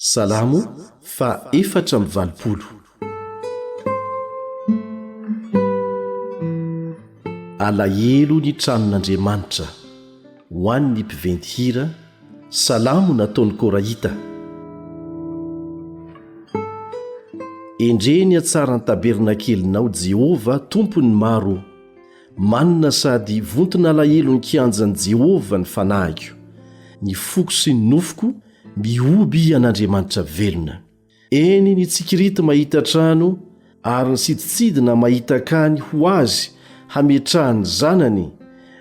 Salamo fa 4:20. Alahelo ny tranon'Andriamanitra ho an'ny mpiventy hira. Salamo nataony Korahita. Endreny atsara ny tabernakelinao Jehova, tompony maro. Manina sady vontona alahelo ny kianjan'i Jehova ny fanahiko. Ny foko sy ny nofoko mioby an'Andriamanitra velona. Eny ny tsikirity mahita trano, ary ny siditsidina mahita kany ho azy hametrahany zanany.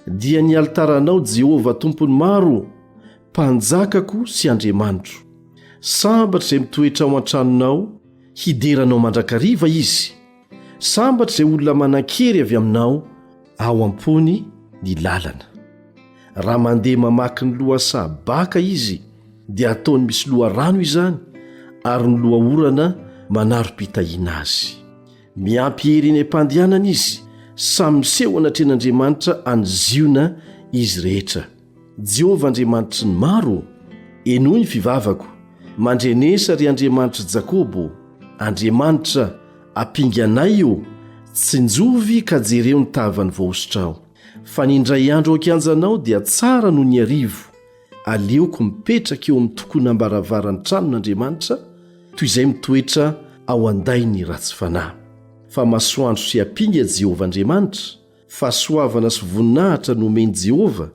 Dia ny altaranao Jehova tompony maro, mpanjakako sy Andriamanitro. Sambatra izay mitoetra ao an-tranonao, hideranao mandrakariva izy. Sambatra izay olona manan-kery avy aminao, ao am-pony ny lalana. Raha mandeha mamaky ny lohasaha baka izy, dia ataony misy loharano izany, ary ny lohaorana manaro-pitahiana azy. Miampy hery ny ampandehanana izy, samy miseho anatren'Andriamanitra anyziona izy rehetra. Jehovah Andriamanitry ny maro, enoy ny fivavako. Mandrenesa ry Andriamanitra Jakobo, Andriamanitra ampinganay io, tsinjovy ka jereo ny tavany voaositrao. Fa nindray andro ankianjanao dia tsara noho ny arivo. Aleoko mipetraka eo amin'ny tokona ambaravaran'ny tranon'Andriamanitra, toy izay mitoetra ao andainy ratsy fanahy. Fa masoandro sy ampinga Jehovah Andriamanitra, fahasoavana sy voninahitra no omeny Jehovah.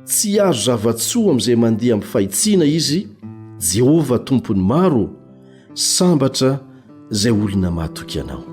Tsy azo zavatsoa amin'izay mandeha amin'ny fahitsiana izy. Jehovah tompony maro, sambatra izay olona mahatoky anao.